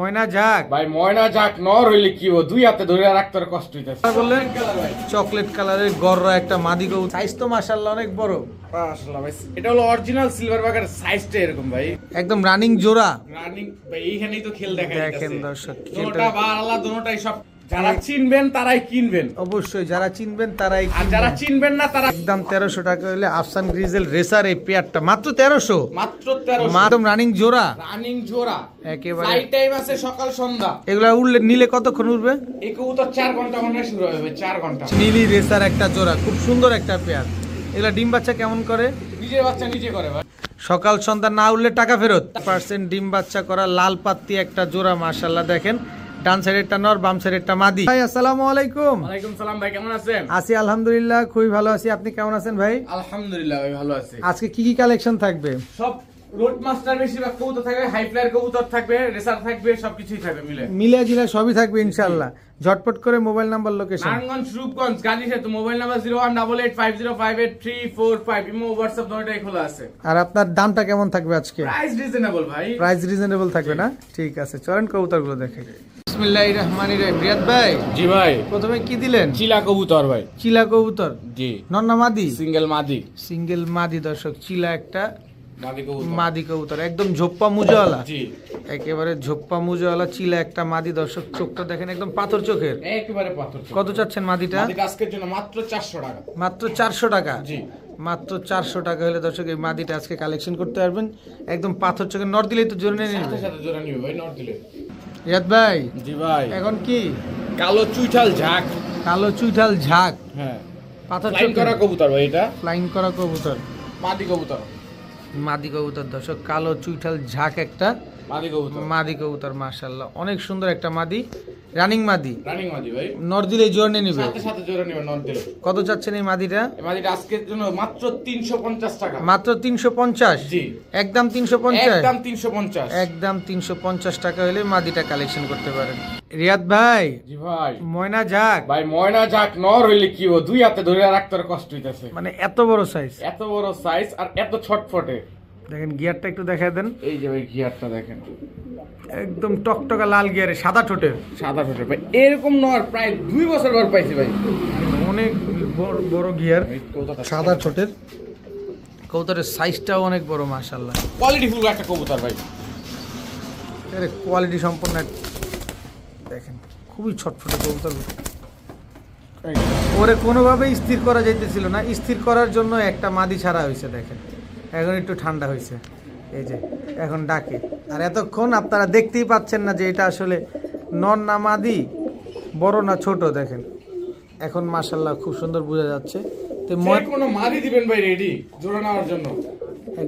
ময়না ঝাক ভাই ময়না যাক নর হইলে কি ও দুই হাতে ধরে রাখতে কষ্ট হইতাছে। বললেন চকলেট কালারের গররা একটা মাদি গরু, সাইজ তো মাশাআল্লাহ অনেক বড়। মাশাআল্লাহ ভাই, এটা হলো অরিজিনাল সিলভার বাগের সাইজটা এরকম ভাই, একদম রানিং জোড়া। রানিং ভাই এইখানেই তো খেল দেখা যাচ্ছে। দেখেন দর্শক, দুটোটা বাড়ালা দুটোটাই সব যারা চিনবেন তারাই কিনবেন, অবশ্যই যারা চিনবেন তারাই আর যারা চিনবেন না তারা একদম 1300 টাকা হলে আফসান গ্রিজেল রেসার এই পেয়ারটা মাত্র 1300। মাত্র 1300 মাত্র রানিং জোড়া, রানিং জোড়া একেবারে ফ্লাইট টাইম আছে সকাল সন্ধ্যা। এগুলা উড়লে নিলে কতক্ষণ উঠবে? এই কবুতর 4 ঘন্টা মনে শুরু হবে, 4 ঘন্টা। নীলি রেসার একটা জোড়া, খুব সুন্দর একটা পেয়ার। এগুলা ডিম বাচ্চা কেমন করে? নিজের বাচ্চা নিজে করে ভাই, সকাল সন্ধ্যা না উঠলে টাকা ফেরত। % ডিম বাচ্চা করা লাল পাত্তি একটা জোড়া, মাশাআল্লাহ। দেখেন ডান সাইডেরটা নর, বাম সাইডেরটা মাদি। ভাই আসসালামু আলাইকুম। ওয়ালাইকুম সালাম ভাই, কেমন আছেন? আছি আলহামদুলিল্লাহ, খুবই ভালো আছি। আপনি কেমন আছেন ভাই? আলহামদুলিল্লাহ ভাই ভালো আছি। আজকে কি কি কালেকশন থাকবে? সব রোড মাস্টার বেশিরভাগ কবুতর থাকবে, হাই ফ্লায়ার কবুতর থাকবে, রেসার থাকবে, সবকিছুই থাকবে মিলে। মিলে জিলে সবই থাকবে ইনশাআল্লাহ। ঝটপট করে mobile number, location. Narayanganj Rupganj Gazi সেতু, মোবাইল নাম্বার 01885058345। ইমো হোয়াটসঅ্যাপ দুটোই খোলা আছে। আর আপনার দামটা কেমন থাকবে আজকে? প্রাইস রিজনেবল ভাই, প্রাইস রিজনেবল থাকবে না? ঠিক আছে, চলেন কবুতরগুলো দেখে। বিসমিল্লাহির রহমানির রহিম। রিয়াদ ভাই, জি ভাই, প্রথমে কি দিলেন? চিলা কবুতর ভাই। চিলা কবুতর, জি, নন্না মাদি? সিঙ্গেল মাদি। সিঙ্গেল মাদি দর্শক, চিলা একটা মাদি কবুতর, মাদি কবুতর, একদম ঝোপ্পা মুজওয়ালা। জি, একেবারে ঝোপ্পা মুজওয়ালা চিলা একটা মাদি দর্শক। চোখটা দেখেন একদম পাথর চোখের। একেবারে পাথর। কত চাচ্ছেন মাদিটা? মাদিটা আজকের জন্য মাত্র 400 টাকা। মাত্র 400 টাকা। জি, মাত্র 400 টাকা হলে দর্শক এই মাদিটা আজকে কালেকশন করতে পারবেন। একদম পাথর চোখের, নর দিলেই তো জোরে নিয়ে সাথে নেবে। সাথে জোড়া নিবে ভাই নর দিলে। রিয়াদ ভাই, জি ভাই, এখন কি? কালো চুইঠাল ঝাক। কালো চুইঠাল ঝাক, হ্যাঁ, পাথর ফ্লাইং করা কবুতর ভাই, এটা ফ্লাইং করা কবুতর, মাদি কবুতর। মাদি কবুতর দর্শক, কালো চুইঠাল ঝাক একটা মাদি কবুতর, মাদি কবুতর, মাশাআল্লাহ অনেক সুন্দর একটা মাদি, রানিং মাদি। রানিং মাদি ভাই, নর দিলেই জোর নিয়ে নিবে। সাথে সাথে জোড়া নিবে নর দিলে। কত চাচ্ছেন এই মাদিটা? এই মাদিটা আজকের জন্য মাত্র 350 টাকা। মাত্র 350। জি, একদম 350। একদম 350। একদম 350 টাকা হলে মাদিটা কালেকশন করতে পারেন। রিয়াদ ভাই, জি ভাই, ময়না ঝাক, ভাই ময়না যাক নর হইলে কি ও দুই হাতে ধরে রাখতে কষ্ট হইতাছে। মানে এত বড় সাইজ, এত বড় সাইজ আর এত ছটফটে। দেখেন গিয়ারটা একটু দেখায় দেন। এই যে ভাই গিয়ারটা দেখেন, একদম টকটকা লাল গিয়ারে, সাদা ঠোঁটের। সাদা ঠোঁটে ভাই, এরকম নর প্রায় 2 বছর পর পাইছি ভাই। অনেক বড় গিয়ার, এই কবুতরটা সাদা ঠোঁটের। কবুতরের সাইজটাও অনেক বড়, মাশাআল্লাহ। কোয়ালিটি ফুল একটা কবুতর ভাই। এর কোয়ালিটি সম্পন্ন দেখেন, খুবই ছটফটে কবুতর। ওরে কোনোভাবেই স্থির করা যাইতেছিল না, স্থির করার জন্য একটা মাদি ছাড়া হয়েছে। দেখেন এখন একটু ঠান্ডা হয়েছে, এই যে এখন ডাকে। আর এতক্ষণ আপনারা দেখতেই পাচ্ছেন না যে এটা আসলে নর না মাদি, বড় না ছোট। দেখেন এখন মাশাআল্লাহ খুব সুন্দর বোঝা যাচ্ছে। তো যে কোনো মাদি দিবেন ভাই রেডি জোড়া নেওয়ার জন্য।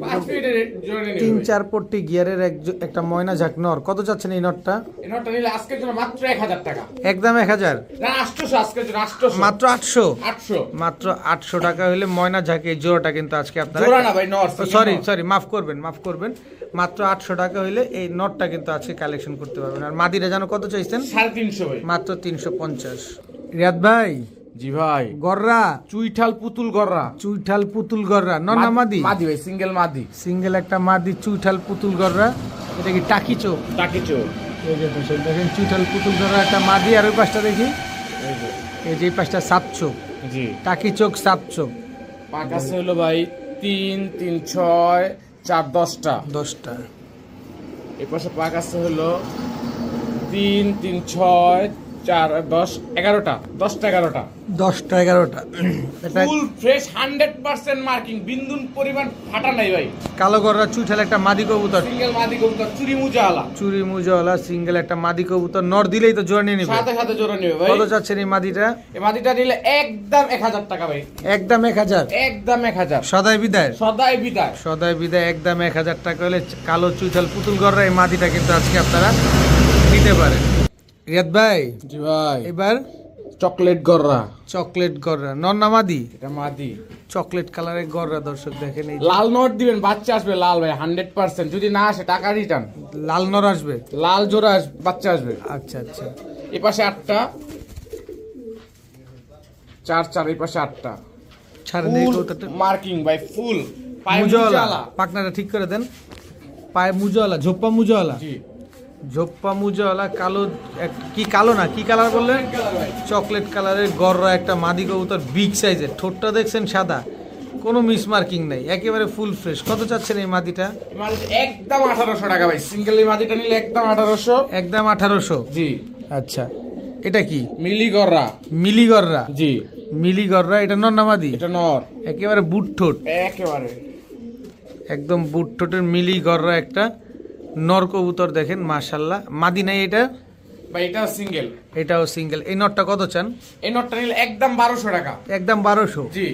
5 মিনিটে জোড়া নিয়ে নেবেন। 3-4 পট্টি গিয়ারের একটা ময়না ঝাক নর। কত চাচ্ছেন এই নরটা? এই নটটা নিলে আজকের জন্য মাত্র 1000 টাকা। একদম 1000। না 800 আজকের জন্য 800। মাত্র 800। 800 মাত্র 800 টাকা হলে ময়না ঝাঁকে এই জোড়াটা কিন্তু আজকে আপনারা, জোড়া না ভাই নর। সরি মাফ করবেন। মাত্র 800 টাকা হইলে এই নটটা কিন্তু আজকে কালেকশন করতে পারবেন। আর মাদিরা জানো কত চাইছেন? 350 ভাই। মাত্র 350। রিয়াদ ভাই, জি ভাই, গররা চুইঠাল পুতুল গররা। চুইঠাল পুতুল গররা, নর না মাদি? মাদি ভাই, সিঙ্গেল মাদি। সিঙ্গেল একটা মাদি চুইঠাল পুতুল গররা। এটা কি টাকি চোখ? টাকি চোখ। এই যে দেখেন চুইঠাল পুতুল গররা একটা মাদি। আর ওই পাশটা দেখি, এই যে এই পাশটা সাপ চোখ, জি, টাকি চোখ, সাপ চোখ। পাক আছে হলো ভাই 3 3 6 4 10টা। 10টা। এই পাশে পাক আছে হলো 3 3 6 4 10 11টা। 10টা 11টা। 10টা 11টা। এটা ফুল ফ্রেশ 100% মার্কিং, বিন্দুন পরিমাণ ফাটা নাই ভাই। কালো গররা চুইঠাল একটা মাদি কবুতর, সিঙ্গেল মাদি কবুতর, চুরি মুজালা। চুরি মুজাওয়ালা সিঙ্গেল একটা মাদি কবুতর। নর দিলেই তো জোড়া নিয়ে নিবে। সাথে সাথে জোড়া নিবে ভাই। কত চাচ্ছেন এই মাদিটা? এই মাদিটা নিলে একদম 1000 টাকা ভাই। একদম 1000। একদম 1000। সদাই বিদায়, সদাই বিদায়। সদাই বিদায়, একদম 1000 টাকা হলে কালো চুইঠাল পুতুল গররা এই মাদিটা কিন্তু আজকে আপনারা নিতে পারেন। রিয়াদ ভাই, জি ভাই, এবার চকলেট গররা। চকলেট গররা, নর না মাদি? এটা মাদি। চকলেট কালারের গররা দর্শক দেখেন। এই লাল নোট দিবেন, বাচ্চা আসবে লাল ভাই 100%। যদি না আসে টাকা রিটার্ন। লাল নর আসবে, লাল জোড়া বাচ্চা আসবে। আচ্ছা। এই পাশে 8টা, 4 4। এই পাশে 8টা। ছাড়েন এই কবুতরটা। মার্কিং ভাই ফুল। পায়ে মুজাওয়ালা, মুজালা। পাকনাটা ঠিক করে দেন। পায়ে মুজাওয়ালা, ঝোপ্পা মুজাওয়ালা। জি, ঝোপ্পা মুজাওয়ালা কালো কি কালো না কি কালার বললেন? চকলেট কালারের গররা একটা মাদি কবুতর, বিগ সাইজের। ঠোঁটটা দেখছেন সাদা, কোনো মিসমার্কিং নেই, একেবারে ফুল ফ্রেশ। কত চাচ্ছেন এই মাদিটা? একদম 1800 টাকা ভাই, সিঙ্গেল এই মাদিটা নিলে একদম 1800। একদম 1800? জি। আচ্ছা, এটা কি? মিলিগররা। মিলিগররা? জি। মিলিগররা, এটা নর না মাদি? এটা নর। একেবারে বুট ঠোঁট, একেবারে একদম বুট ঠোঁটের মিলিগররা একটা নর কবুতর দেখেন মাশাল্লাহ। মাদি নাই এটা? ভাই এটা সিঙ্গেল। এটাও সিঙ্গেল। এই নটটা কত চান? এই নটটা নিলে একদম 1200 টাকা। একদম 1200? জি।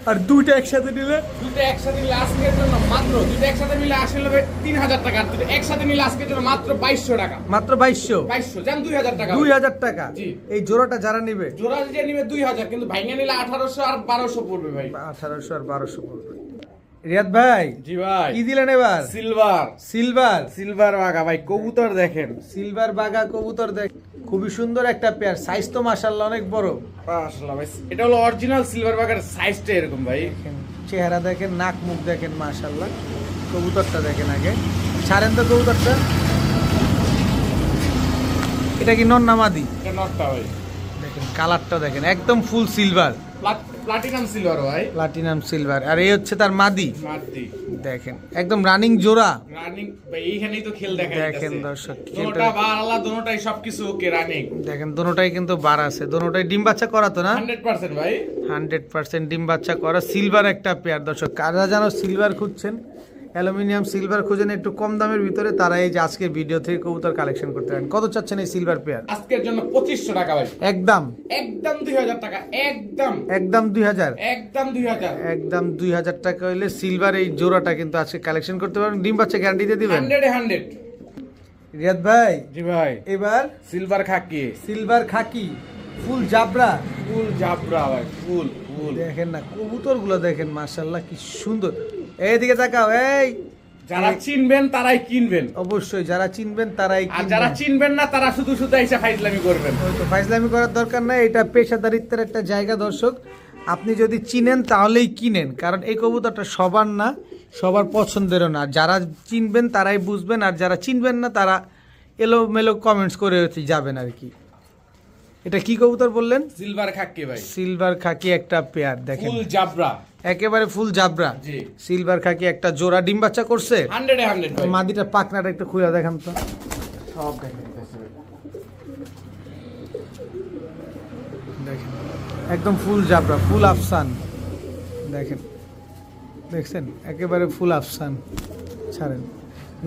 আর দুইটা একসাথে নিলে? দুটো একসাথে নিলে আজকের জন্য মাত্র, দুটো একসাথে মিলে আসলে 3000 টাকা, আর দুটো একসাথে নিলে আজকের জন্য মাত্র 2200 টাকা। মাত্র 2200? 2200 জান 2000 টাকা। 2000 টাকা? জি। এই জোড়াটা যারা নিবে? জোড়া যে নিবে 2000, কিন্তু ভাইঙ্গা নিলে 1800 আর 1200 পড়বে ভাই। 1800 আর 1200 পড়বে। রিয়াদ ভাই, জি ভাই। কি দিলেন এবার? সিলভার। সিলভার? সিলভার বাগা ভাই, কবুতর দেখেন। সিলভার বাগা কবুতর দেখ, খুবই সুন্দর একটা পেয়ার। সাইজ তো মাশাআল্লাহ অনেক বড়। মাশাআল্লাহ ভাই, এটা হলো অরিজিনাল সিলভার বাগার সাইজটা এরকম ভাই। দেখেন চেহারা দেখেন, নাক মুখ দেখেন মাশাআল্লাহ। কবুতরটা দেখেন আগে, ছাড়েন তো কবুতরটা। এটা কি নর না মাদি? এটা নটটা ভাই। দেখেন কালারটা দেখেন, একদম ফুল সিলভার, প্লাটিনাম সিলভার ভাই। Platinum silver. আর এই হচ্ছে তার মাদি। মাদি দেখেন একদম রানিং জোড়া। রানিং ভাই, এইখানেই তো খেল দেখা দেখেন যাচ্ছে। দর্শক, দুটোটা বাড়ালা, দুটোটাই সবকিছু ওকে রানিং। দেখেন দোনোটাই কিন্তু বার আছে, দোনোটাই ডিম বাচ্চা করা তো না? 100% ভাই। 100% ডিম বাচ্চা করা সিলভার একটা পেয়ার। দর্শক কারা যেন সিলভার খুঁজছেন, অ্যালুমিনিয়াম সিলভার খুঁজেন একটু কম দামের ভিতরে, তারা এই যে আজকের ভিডিও থেকে কবুতর কালেকশন করতে পারেন। কত চাচ্ছেন এই সিলভার পেয়ার? আজকের জন্য 2500 টাকা ভাই। একদম? একদম 2000 টাকা। একদম একদম 2000? একদম 2000। একদম 2000 টাকা হইলে সিলভার এই জোড়াটা কিন্তু আজকে কালেকশন করতে পারেন। ডিম বাচ্চা গ্যারান্টি দিয়ে দিবেন? 100। রিয়াদ ভাই, জি ভাই। এবার সিলভার খাকি। সিলভার খাকি ফুল জাবরা। ফুল জাবরা ভাই, ফুল ফুল। দেখেন না কবুতর গুলো দেখেন মাশাআল্লাহ কি সুন্দর। এইদিকে তাকাও। এই যারা চিনবেন তারাই কিনবেন। অবশ্যই যারা চিনবেন তারাই আর কিনবেন। যারা চিনবেন না তারা শুধু শুধু এসে ফাইজলামি করবেন। ওই তো ফাইজলামি করার দরকার নাই, এটা পেশাদারিত্বের একটা জায়গা। দর্শক আপনি যদি চিনেন তাহলেই কিনেন, কারণ এই কবুতরটা সবার না, সবার পছন্দেরও না। যারা চিনবেন তারাই বুঝবেন, আর যারা চিনবেন না তারা এলোমেলো কমেন্টস করে যাবেন আর কি। এটা কি কবুতর বললেন? সিলভার খাকি ভাই। সিলভার খাকি একটা পেয়ার দেখেন, ফুল জাবরা। একেবারে ফুল জাবরা। জি। সিলভার খাকি একটা জোড়া ডিম বাচ্চা করছে? 100 ভাই। মাদিটার পাখনাটা একটু খুলে দেখান তো। সব দেখেন দিতেছে। দেখেন একদম ফুল জাবরা, ফুল আফসান। দেখেন দেখছেন একেবারে ফুল আফসান। ছাড়েন,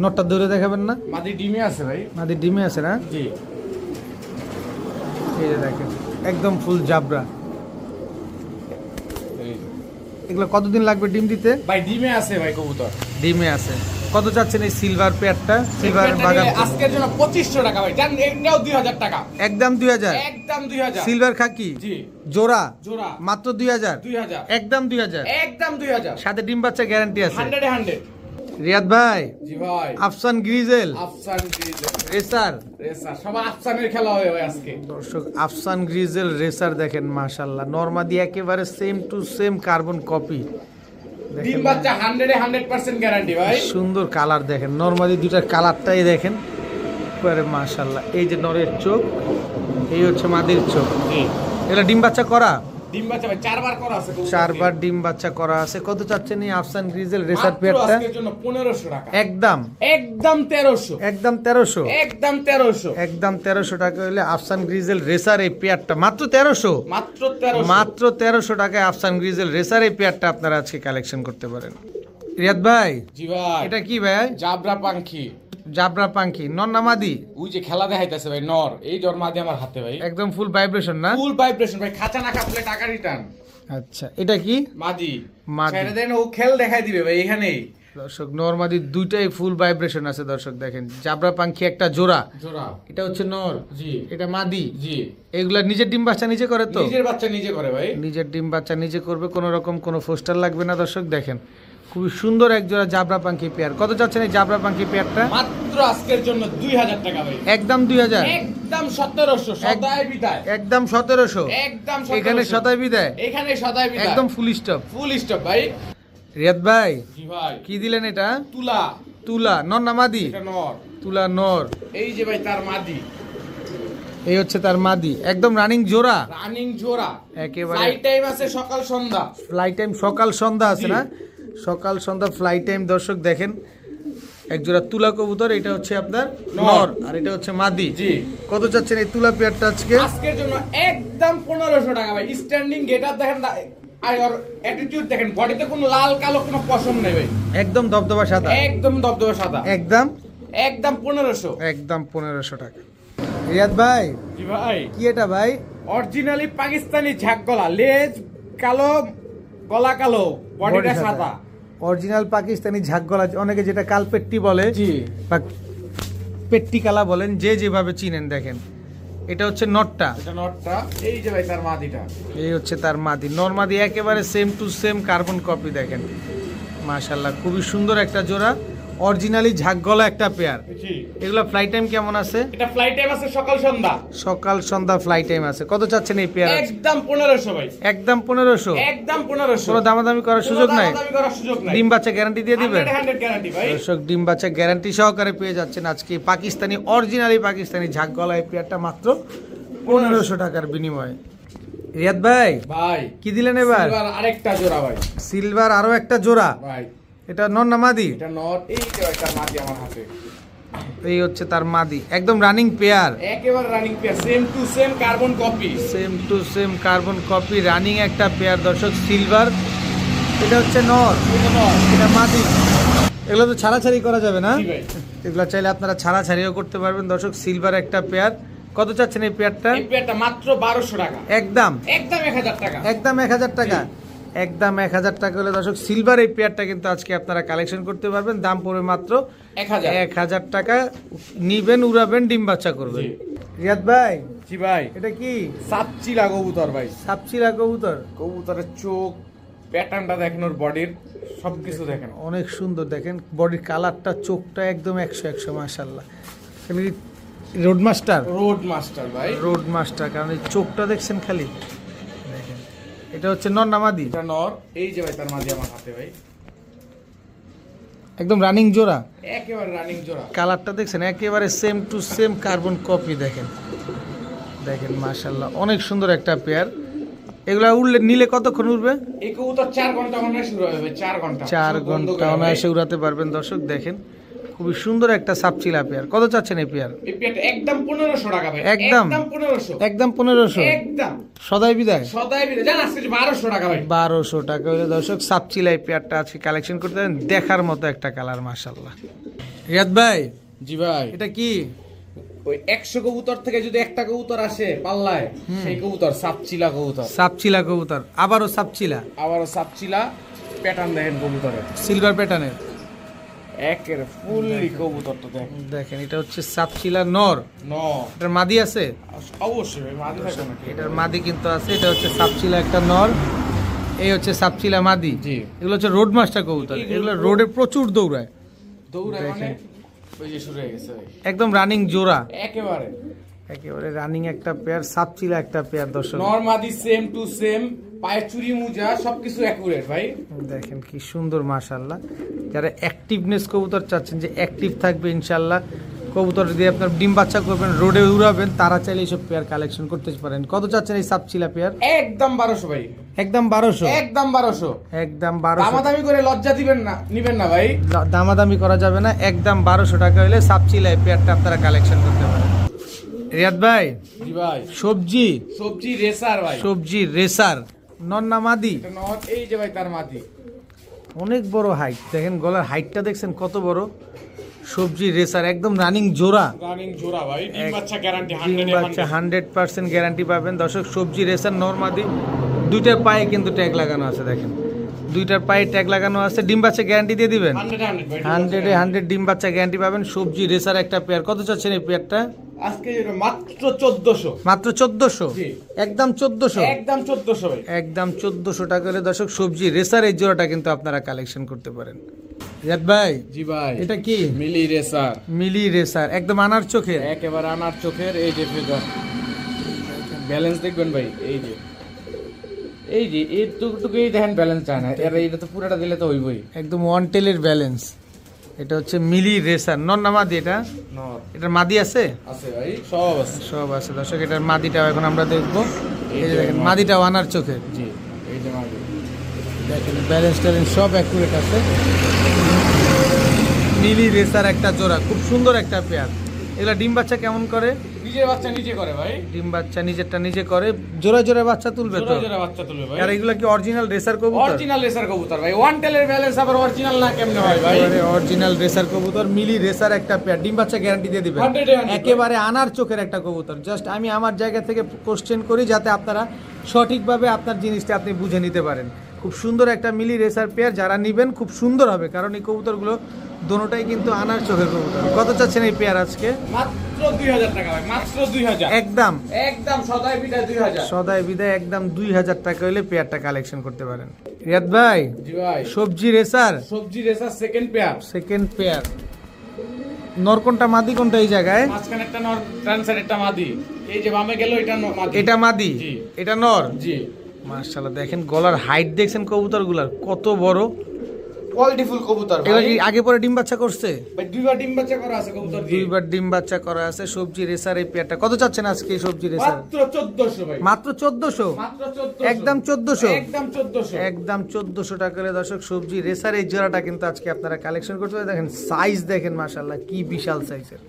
নটটা ধরে দেখাবেন না? মাদি ডিমে আছে ভাই। মাদি ডিমে আছে না? জি। এই যে দেখেন একদম ফুল জাবরা। এগুলো কতদিন লাগবে ডিম দিতে? ভাই ডিমে আছে ভাই কবুতর। ডিমে আছে। কত চাচ্ছেন এই সিলভার পেয়ারটা? সিলভার বাগান আজকের জন্য 2500 টাকা ভাই। জান এটাও 2000 টাকা। একদম 2000? একদম 2000। সিলভার খাকি? জি। জোড়া? জোড়া মাত্র 2000? 2000। একদম 2000? একদম 2000। সাথে ডিম বাচ্চা গ্যারান্টি আছে? 100। রিয়াদ ভাই, জি ভাই। আফসান গ্রিজেল আফসান গ্রিজেল রেসার। রেসার সব আফসানের খেলা হবে ভাই আজকে। দর্শক আফসান গ্রিজেল রেসার দেখেন মাশাআল্লাহ, নরমাদি একেবারে same to same carbon copy. ডিম বাচ্চা 100% গ্যারান্টি ভাই। সুন্দর কালার দেখেন, নরমাদি দুটার কালারটাই দেখেন একবারে মাশাআল্লাহ। এই যে নরের চোখ, এই হচ্ছে মাদির চোখ। জি। এটা ডিম বাচ্চা করা? ডিম বাচ্চা ভাই 4বার করা আছে কবুতর। 4বার ডিম বাচ্চা করা আছে। কত চাচ্ছেন এই আফসান গ্রিজেল রেসার মাত্র পেয়ারটা? আজকের জন্য 1500 টাকা। একদম? একদম 1300। একদম 1300? একদম 1300। একদম 1300 টাকা হলে আফসান গ্রিজেল রেসার এই পেয়ারটা মাত্র 1300? মাত্র 1300। মাত্র 1300 টাকায় আফসান গ্রিজেল রেসার এই পেয়ারটা আপনারা আজকে কালেকশন করতে পারেন। রিয়াদ ভাই, জি ভাই। এটা কি ভাই? জাবরা পাখি। জাবরা পাখি নর না মাদি? ওই যে খেলা দেখাইতেছে ভাই নর, এই জ্বর মাদি আমার হাতে ভাই। একদম ফুল ভাইব্রেশন না? ফুল ভাইব্রেশন ভাই, খাঁচা না কাটলে টাকা রিটার্ন। আচ্ছা, এটা কি? মাদি। মাদি। ছেড়ে দেন ও খেল দেখাই দিবে ভাই এখানেই। দর্শক নর মাদি দুইটাই ফুল ভাইব্রেশন আছে। দর্শক দেখেন জাবরা পাখি একটা জোড়া, জোড়া। এটা হচ্ছে নর, জি। এটা মাদি। জি। এগুলা নিজের ডিম বাচ্চা নিজে করে তো? নিজের বাচ্চা নিজে করে ভাই। নিজের ডিম বাচ্চা নিজে করবে, কোনো রকম কোনো ফোস্টার লাগবে না। দর্শক দেখেন খুবই সুন্দর এক জোড়া জাবরা পাখি পেয়ার। কত চাচ্ছেন এই জাবরা পাখি পেয়ারটা? মাত্র আজকের জন্য 2000 টাকা ভাই। একদম 2000? একদম 1700। সদাই বিদায়। একদম 1700? একদম 1700। এখানে সদাই বিদায়? এখানে সদাই বিদায়। একদম ফুল স্টপ? ফুল স্টপ ভাই। রিয়াদ ভাই, জি ভাই। কি দিলেন এটা? তুলা। তুলা নর না মাদি? এটা নর। তুলা নর। এই যে ভাই তার মাদি। এই হচ্ছে তার মাদি, একদম রানিং জোড়া। রানিং জোড়া, একেবারে ফ্লাই টাইম আছে সকাল সন্ধ্যা। ফ্লাই টাইম সকাল সন্ধ্যা আছে জি। না? সকাল সন্ধ্যা ফ্লাই টাইম। দর্শক দেখেন এক জোড়া তুলা কবুতর, এটা হচ্ছে আপনার নর। নর আর এটা হচ্ছে মাদি। জি। কত চাচ্ছেন এই তুলা পেয়ারটা আজকে? আজকের জন্য একদম 1500 টাকা ভাই। স্ট্যান্ডিং গেটআপ দেখেন আর অ্যাটিটিউড দেখেন, বডিতে কোনো লাল কালো কোনো পশম নেই ভাই, একদম দবদবা সাদা। একদম দবদবে সাদা। একদম একদম 1500। একদম 1500 টাকা। রিয়াদ ভাই জি ভাই, কি এটা ভাই? অরিজিনালি পাকিস্তানি ঝাক গলা, লেজ কালো, গলা কালো, বডিটা সাদা। অরিজিনাল পাকিস্তানি ঝাক গলা, অনেকে যেটা কালপেট্টি বলে জি। বা পেট্টি কালা বলেন, যে যেভাবে চিনেন। দেখেন এটা হচ্ছে নটটা, এটা নটটা। এই যে ভাই তার মাদিটা। এই হচ্ছে তার মাদি। নর মাদি একেবারে same to same carbon copy. দেখেন মাশাআল্লাহ, খুবই সুন্দর একটা জোড়া, অরিজিনালি ঝাক গলা একটা পেয়ার। জি। এগুলো ফ্লাই টাইম কেমন আছে? এটা ফ্লাই টাইম আছে সকাল সন্ধ্যা। সকাল সন্ধ্যা ফ্লাই টাইম আছে। কত চাচ্ছেন এই পেয়ার? একদম 1500 ভাই। একদম 1500। একদম 1500। কোনো দামাদামি করার সুযোগ নাই? দামাদামি করার সুযোগ নাই। ডিম বাচ্চা গ্যারান্টি দিয়ে দিবেন? 100 গ্যারান্টি ভাই। দর্শক ডিম বাচ্চা গ্যারান্টি সহকারে পেয়ে যাচ্ছেন আজকে পাকিস্তানি অরিজিনালি পাকিস্তানি ঝাক গলা এই পেয়ারটা মাত্র 1500 টাকার বিনিময়ে। রিয়াদ ভাই ভাই কি দিলেন এবার? সিলভার আরেকটা জোড়া ভাই। সিলভার আরো একটা জোড়া। ভাই এটা নর না মাদি? এটা নট। এই যে একটা মাদি আমার হাতে। এই হচ্ছে তার মাদি, একদম রানিং পেয়ার, একেবারে running pair, same to same carbon copy. Same to same carbon copy, running একটা পেয়ার। দর্শক সিলভার, এটা হচ্ছে নর, এটা নট। এটা মাদি। এগুলো তো ছাড়াছাড়ি করা যাবে না? জি ভাই। এগুলো চাইলে আপনারা ছাড়াছাড়িও করতে পারবেন। দর্শক সিলভার একটা পেয়ার, কত চাচ্ছেন এই পেয়ারটা? এই পেয়ারটা মাত্র 1200 টাকা। একদম একদম 1000 টাকা। একদম 1000 টাকা। একদম 1000 টাকা হলে দর্শক সিলভার এই পেয়ারটা কিন্তু আজকে আপনারা কালেকশন করতে পারবেন। দাম পড়বে মাত্র 1000। 1000 টাকা। নিবেন, উড়াবেন, ডিম বাচ্চা করবেন। জি। রিয়াদ ভাই জি ভাই, এটা কি? সাতচিলা কবুতর ভাই। সাপচিলা কবুতর। কবুতরের চোখ, প্যাটার্নটা দেখেন, ওর বডির সবকিছু দেখেন। অনেক সুন্দর। দেখেন বডির কালারটা, চোখটা একদম 100 মাশাআল্লাহ। রোড মাস্টার, রোড মাস্টার ভাই। রোড মাস্টার, কারণ এই চোখটা দেখছেন খালি। দেখেন এটা হচ্ছে নর না মাদি? এটা নর। এই যে ভাই তার মাঝে আমার হাতে ভাই, একদম রানিং জোড়া, একেবারে রানিং জোড়া। কালারটা দেখছেন একেবারে same to same carbon copy. দেখেন দেখেন মাশাআল্লাহ, অনেক সুন্দর একটা পেয়ার। এগুলা উড়লে নিলে কতক্ষণ উড়বে? এই কবুতর 4 ঘন্টা মনে শুরু হবে ভাই, 4 ঘন্টা। 4 চোখ বন্ধ ঘন্টা করে ভাই। অনায়াসে উড়াতে পারবেন। দর্শক দেখেন খুবই সুন্দর একটা সাপচিলা পেয়ার। কত চাচ্ছেন এই পেয়ার? এই পেয়ারটা একদম 1500 টাকা ভাই। একদম? 1500। একদম 1500। একদম সদাই বিদায় সদাই বিদে জান, আজকে 1200 টাকা ভাই। 1200 টাকা হলে দর্শক সাপচিলা এই পেয়ারটা আজকে কালেকশন করতে পারেন। দেখার মতো একটা কালার মাশাআল্লাহ। রিয়াদ ভাই জি ভাই, এটা কি? ওই 100 কবুতর থেকে যদি একটা কবুতর আসে পাল্লায়, সেই কবুতর সাপচিলা কবুতর। সাপচিলা কবুতর, আবারও সাপচিলা, আবারও সাপচিলা। প্যাটার্ন দেখেন কবুতরের, সিলভার প্যাটার্নের। একের ফুললি কবুতরটা দেখেন। দেখেন এটা হচ্ছে সাপচিলা নর। ন এটার মাদি আছে? অবশ্যই ভাই, মাঝে থাকে নাকি? এটার মাদি কিন্তু আছে। এটা হচ্ছে সাপচিলা একটা নর, এই হচ্ছে সাপচিলা মাদি। জি। এগুলো হচ্ছে রোড মাস্টার কবুতর, এগুলো রোডে প্রচুর দৌড়ায়। দৌড়ায় মানে দেখেন। ওই যে শুরু হয়ে গেছে ভাই, একদম রানিং জোড়া, একেবারে একেবারে রানিং একটা পেয়ার, সাপচিলা একটা পেয়ার। দর্শক নরমাদি সেম টু সেম, পায়ে চুরি মুজা সবকিছু অ্যাকুরেট ভাই। দেখেন কি সুন্দর মাশাআল্লাহ। যারা অ্যাক্টিভনেস কবুতর চাচ্ছেন, যে অ্যাক্টিভ থাকবে ইনশাআল্লাহ, কবুতর দিয়ে আপনার ডিম বাচ্চা করবেন, রোডে উড়াবেন, তারা চাইলে এইসব পেয়ার কালেকশন করতে পারেন। কত চাচ্ছেন এই সাপচিলা পেয়ার? একদম 1200 ভাই। একদম 1200। একদম 1200। একদম 1200। দামাদামি করে লজ্জা দিবেন না, নিবেন না ভাই। দামাদামি করা যাবে না, একদম 1200 টাকা হলে সাপচিলা এই পেয়ারটা আপনারা কালেকশন করতে পারেন। রিয়াদ ভাই জি ভাই, সবজি, সবজি রেসার ভাই। সবজি রেসার, নর না মাদি? এটা নর। এই যে ভাই তার মাদি, অনেক বড় হাইট। দেখেন গলার হাইটটা দেখছেন কত বড়। সবজি রেসার, একদম রানিং জোড়া, রানিং জোড়া ভাই। ডিম বাচ্চা গ্যারান্টি ডিম বাচ্চা 100% গ্যারান্টি পাবেন। দর্শক সবজি রেসার নর মাদি, দুইটার পায়ে কিন্তু ট্যাগ লাগানো আছে। দেখেন দুইটার পায়ে ট্যাগ লাগানো আছে। ডিম বাচ্চা গ্যারান্টি দিয়ে দিবেন? 100-এ 100 ডিম বাচ্চা গ্যারান্টি পাবেন। সবজি রেসার একটা পেয়ার। কত চাচ্ছেন এই পেয়ারটা? আজকে যেটা মাত্র 1400। মাত্র 1400? জি। একদম 1400? একদম 1400 ভাই। একদম 1400 টাকা হলে দর্শক সবজি রেসার এই জোড়াটা কিন্তু আপনারা কালেকশন করতে পারেন। রিয়াদ ভাই জি ভাই, এটা কি? মিলি রেসার, মিলি রেসার, একদম আনার চোখের। একেবারে আনার চোখের। এই যে ফিগার, ব্যালেন্স দেখবেন ভাই। এই যে এই যে এইটুকুই দেখেন, ব্যালেন্স চায় না। এটা তো পুরাটা দিলে তো হইবই। একদম ওয়ান টেলের ব্যালেন্স। এটা হচ্ছে মিলি রেসার, নর না মাদি এটা? নর এটার মাদি আছে? আছে ভাই, সব আছে। সব আছে দর্শক। এটার মাদিটাও এখন আমরা দেখবো। এই যে দেখেন মাদিটাও আনার চোখে, জি, এই যে মাদি দেখেন ব্যালেন্স ট্যালেন্স সব অ্যাকুরেট আছে। মিলি রেসার একটা জোড়া, খুব সুন্দর একটা পেয়ার। এগুলা ডিম বাচ্চা কেমন করে? নিজের বাচ্চা নিজে করে ভাই, ডিম বাচ্চা নিজেরটা নিজে করে, জোড়া জোড়া বাচ্চা তুলবে তো? জোড়া জোড়া বাচ্চা তুলবে ভাই। আর এগুলা কি অরিজিনাল রেসার কবুতর? অরিজিনাল রেসার কবুতর ভাই, ওয়ান টেলের ব্যালেন্স আবার অরিজিনাল না কেমনে হয় ভাই? অরিজিনাল রেসার কবুতর, মিলি রেসার একটা পেয়ার, ডিম বাচ্চা গ্যারান্টি দিয়ে দিবেন। 100 একেবারে আনার চোখের একটা কবুতর। জাস্ট আমি আমার জায়গা থেকে কোশ্চেন করি যাতে আপনারা সঠিকভাবে আপনার জিনিসটা আপনি বুঝে নিতে পারেন। খুব সুন্দর একটা মিলি রেসার পেয়ার, যারা নেবেন খুব সুন্দর হবে, কারণ এই কবুতরগুলো দোনোটাই কিন্তু আনার চোখের কবুতর। কত চাচ্ছেন এই পেয়ার আজকে? মাত্র 2000 টাকা ভাই, মাত্র 2000 একদম একদম সদাই বিদায় 2000। সদাই বিদায় একদম 2000 টাকা হলে পেয়ারটা কালেকশন করতে পারেন। রিয়াদ ভাই, জি ভাই, সবজি রেসার সবজি racer second pair. Second pair, নর কোনটা মাদি কোনটা এই জায়গায়? মাঝখানে একটা নর, ট্রান্সার একটা মাদি, এই যে বামে গেল এটা মাদি। এটা মাদি, জি। এটা নর। জি, মাশাআল্লাহ, দেখেন গলার হাইট দেখছেন কবুতরগুলার কত বড়। কোয়ালিটিফুল কবুতর এগুলা ভাই। কি আগে পরে ডিম বাচ্চা করছে? ভাই দুইবার ডিম বাচ্চা করা আছে কবুতর দিয়ে। দুইবার ডিম বাচ্চা করা আছে। সবজি রেসার এই পেয়ারটা কত চাচ্ছেন আজকে এই সবজি রেসার? মাত্র 1400 ভাই, মাত্র 1400? মাত্র 1400, একদম 1400? একদম 1400, একদম 1400 টাকা করে দর্শক সবজি রেসার এই জোড়াটা কিন্তু আজকে আপনারা কালেকশন করতে পারেন। দেখেন সাইজ দেখেন মাশাআল্লাহ কি বিশাল সাইজের।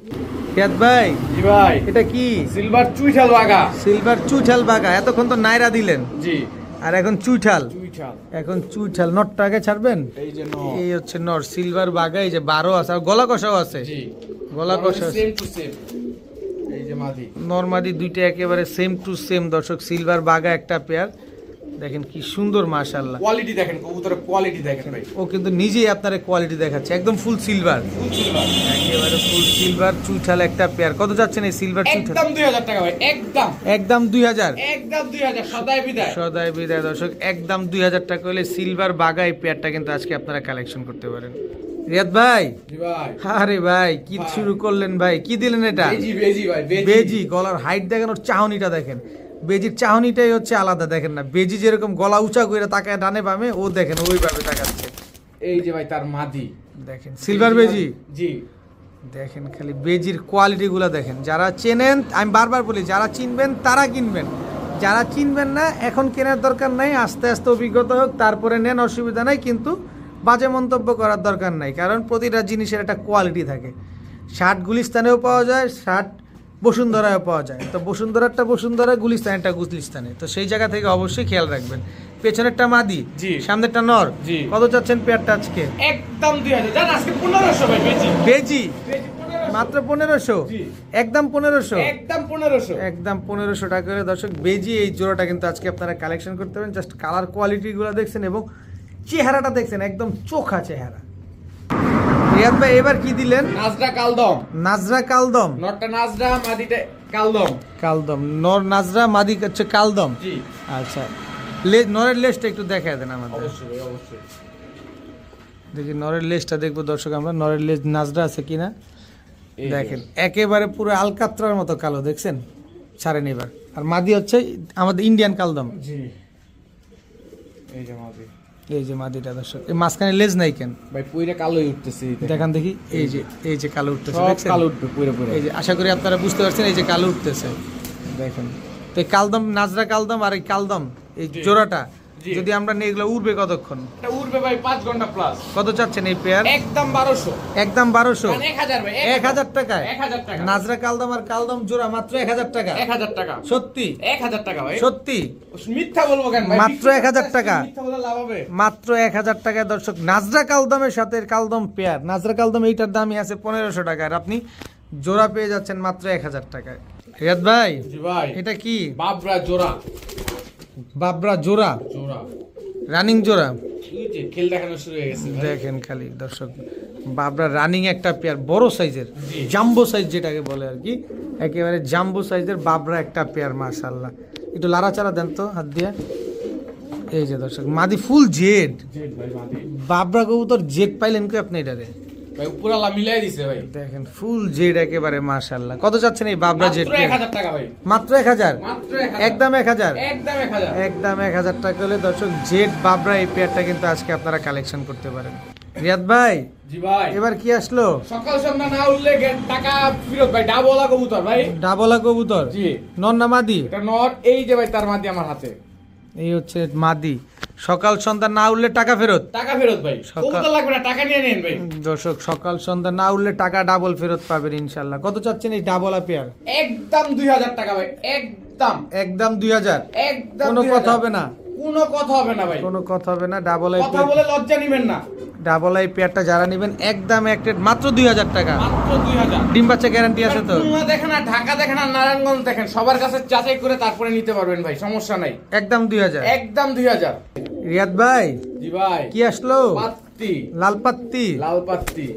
রিয়াদ ভাই, জি ভাই, এটা কি? সিলভার চুইঠাল বাগা। সিলভার চুইঠাল বাগা। এতক্ষণ তো নাইরা দিলেন, জি, আর এখন চুইঠাল। চুইঠাল, এখন চুইঠাল। নটটা আগে ছাড়বেন। এই যে নর। এই হচ্ছে নর, সিলভার বাগা। এই যে 12 আছে, আর গলা কষাও আছে। জি, গলা কষা আছে। Same to same. এই যে মাদি, নরমাদি দুইটা একেবারে সেম টু সেম দর্শক। সিলভার বাগা একটা পেয়ার, দেখেন কি সুন্দর মাশাআল্লাহ। কোয়ালিটি দেখেন, কবুতরের কোয়ালিটি দেখেন ভাই, ও কিন্তু নিজেই আপনার কোয়ালিটি দেখাচ্ছে, একদম ফুল সিলভার, ফুল সিলভার। একেবারে ফুল সিলভার চুইঠাল একটা পেয়ার। কত যাচ্ছেন এই সিলভার চুইঠাল? একদম 2000 টাকা ভাই, একদম একদম 2000? একদম 2000 সদাই বিদায়। সদাই বিদায় দর্শক, একদম 2000 টাকা হলে সিলভার বাগা এই পেয়ারটা কিন্তু আজকে আপনারা কালেকশন করতে পারেন। রিয়াদ ভাই, জি ভাই, আরে ভাই কি ভাই। শুরু করলেন ভাই, কি দিলেন এটা? বেজি বেজি ভাই, বেজি। গলার হাইট দেখেন, ওর চাহনিটা দেখেন। বেজির চাহনিটাই হচ্ছে আলাদা, দেখেন না? বেজি যেরকম গলা উঁচা করে তাকায় ডানে বামে, ও দেখেন ওইভাবে তাকাচ্ছে। এই যে ভাই তার মাদি, দেখেন সিলভার বেজি। জি, দেখেন খালি বেজির কোয়ালিটি গুলা দেখেন। যারা চেনেন, আমি বারবার বলি, যারা চিনবেন তারা কিনবেন, যারা চিনবেন না এখন কেনার দরকার নাই। আস্তে আস্তে অভিজ্ঞতা হোক, তারপরে নেন, অসুবিধা নাই। কিন্তু বাজে মন্তব্য করার দরকার নাই, কারণ প্রতিটা জিনিসের একটা কোয়ালিটি থাকে। শার্ট গুলিস্তানেও পাওয়া যায়, শার্ট বসুন্ধরায়ও পাওয়া যায়। তো বসুন্ধরারটা বসুন্ধরা, গুলিস্তানেরটা গুলিস্তানে। তো সেই জায়গা থেকে অবশ্যই খেয়াল রাখবেন। পেছনেরটা মাদি, জি। সামনেরটা নর। জি। কত চাচ্ছেন পেয়ারটা আজকে? একদম 2000। জান আজকে 1500 ভাই বেজি। বেজি বেজি 1500, মাত্র 1500? জি। একদম 1500? একদম 1500। একদম 1500 টাকা করে দর্শক বেজি এই জোড়াটা কিন্তু আজকে আপনারা কালেকশন করতে পারেন। জাস্ট কালার কোয়ালিটিগুলো দেখছেন এবং চেহারাটা দেখছেন, একদম চোখা চেহারা। রিয়াদ ভাই এবার কি দিলেন? নাজরা কালদম, নাজরা কালদম। নটটা নাজরা, মাদিটা কালদম। কালদম, নর নাজরা, মাদি হচ্ছে কালদম। জি, আচ্ছা, নরের লেজটা একটু দেখায় দেন আমাদের। অবশ্যই ভাই, অবশ্যই। দেখি নরের লেজটা দেখবো দর্শক আমরা, নরের লেজ নাজরা আছে কিনা। এই যে। দেখেন একেবারে পুরো আলকাত্রার মতো কালো, দেখছেন? ছাড়েন এবার। আর মাদি হচ্ছে আমাদের ইন্ডিয়ান কালদম। জি, এই যে মাদি। এই যে মাদিটা দর্শক, এই মাঝখানে লেজ নাই কেন? ভাই পুইরা কালোই উঠতেছে, দেখান দেখি। এই যে কালো উঠতেছে, সব দেখছেন? কালো উঠবে পুইরা পুইরা। এই যে আশা করি আপনারা বুঝতে পারছেন, এই যে কালো উঠতেছে দেখেন। তো এই কালদম, নাজরা কালদম আর এই কালদম, এই জি। জোড়াটা জি। যদি আমরা নিই, এগুলো উড়বে কতক্ষণ? এটা উঠবে ভাই 5 ঘন্টা প্লাস। কত চাচ্ছেন এই পেয়ার? একদম 1200। একদম 1200? 1000 ভাই, 1000 টাকায়? 1000 টাকা। নাজরা কালদম আর কালদম জোড়া মাত্র 1000 টাকা? 1000 টাকা। সত্যি? 1000 টাকা ভাই। সত্যি? মিথ্যা বলবো কেন ভাই? মাত্র 1000 টাকা? মিথ্যা বলে লাভ হবে? মাত্র 1000 টাকায় দর্শক নাজরা কালদমের সাথে কালদম পেয়ার। নাজরা কালদম এইটার দামই আছে 1500 টাকা, আর আপনি জোড়া পেয়ে যাচ্ছেন মাত্র 1000 টাকায়। রিয়াদ ভাই, জি ভাই, এটা কি? বাবরা জোড়া। বাবরা জোড়া, জোড়া, রানিং জোড়া। এই যে খেল দেখানো শুরু হয়ে গেছে ভাই। দেখেন খালি দর্শক, বাবরা রানিং একটা পেয়ার, বড় সাইজের, জি। জাম্বো সাইজ যেটাকে বলে আর কি, একেবারে জাম্বো সাইজের বাবরা একটা পেয়ার। মাশাআল্লাহ, একটু লাড়াচাড়া দেন তো হাত দিয়ে। এই যে দর্শক, মাদি ফুল জেড। জেড ভাই মাদি। বাবরা কবুতর জেড পাইলেন কি আপনি এটারে? ভাই পুরালা মিলাই দিছে ভাই। দেখেন ফুল জেড একেবারে মাশাআল্লাহ। কত চাচ্ছেন এই বাবরা জেড মাত্র পেয়ার? 1000 টাকা ভাই। মাত্র 1000? মাত্র 1000। একদম 1000? একদম 1000। একদম 1000 টাকা হলে দর্শক জেড বাবরা এই পেয়ারটা কিন্তু আজকে আপনারা কালেকশন করতে পারেন। রিয়াদ ভাই জি ভাই, এবার কি আসলো? সকাল সন্ধ্যা না উঠলে টাকা ফেরত ভাই। ডাবলা কবুতর ভাই। ডাবলা কবুতর, জি, নর না মাদি? এটা নর। এই যে ভাই তার মাদি আমার হাতে। এই হচ্ছে মাদি। সকাল সন্ধ্যা না উঠলে টাকা ফেরত। টাকা ফেরত ভাই। সকাল- কবুতর লাগবে না, টাকা নিয়ে নেন ভাই। দর্শক, সকাল সন্ধ্যা না উঠলে টাকা ডাবল ফেরত পাবেন ইনশাল্লাহ। কত চাচ্ছেন এই ডাবলা পেয়ার? একদম 2000 টাকা ভাই, একদম একদম 2000। একদম কোনো 2000 কথা হবে না, কোনো কথা হবে না ভাই, কোনো কথা হবে না। ডাবল আই কথা বলে লজ্জা নিবেন না। ডাবল আই পেয়ারটা যারা নেবেন একদম এক রেট মাত্র 2000 টাকা। মাত্র 2000। ডিম বাচ্চা গ্যারান্টি আছে তো? খুলনা দেখেন আর ঢাকা দেখেন আর নারায়ণগঞ্জ দেখেন, সবার কাছে যাচাই করে তারপরে নিতে পারবেন ভাই, সমস্যা নাই। একদম 2000। একদম 2000। রিয়াদ ভাই জি ভাই, কি আসলো? পাত্তি, লাল পাত্তি, লাল পাত্তি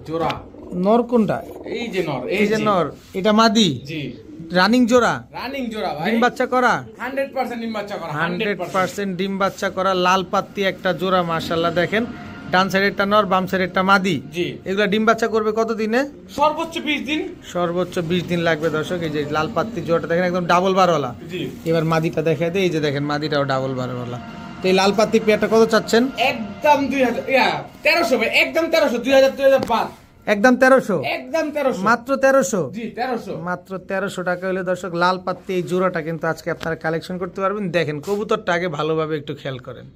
জোড়া। নর কোনটা? এই যে নর, এই যে নর, এটা মাদি, জি, রানিং জোড়া, রানিং জোড়া ভাই। ডিম বাচ্চা করা, 100% ডিম বাচ্চা করা, 100% ডিম বাচ্চা করা লাল পাত্তি একটা জোড়া। মাশাআল্লাহ দেখেন, ডান সাইডেরটা নর, বাম সাইডেরটা মাদি। জি, এগুলা ডিম বাচ্চা করবে কত দিনে? সর্বোচ্চ 20 দিন। সর্বোচ্চ 20 দিন লাগবে দর্শক। এই যে লাল পাত্তি জোড়াটা দেখেন একদম ডাবল বারওয়ালা। জি, এবার মাদিটা দেখাই দেয়, এই যে দেখেন মাদিটাও ডাবল বারওয়ালা। তো এই লাল পাত্তি পেয়ারটা কত চাচ্ছেন? একদম 2000, 1300 ভাই, একদম 1300, 2000 2005, একদম 1300। একদম 1300, মাত্র 1300। জি 1300। মাত্র 1300 টাকা হলে দর্শক লাল পাত্তি এই জোড়াটা কিন্তু আজকে আপনারা কালেকশন করতে পারবেন। দেখেন কবুতরটা আগে ভালোভাবে একটু খেয়াল করেন।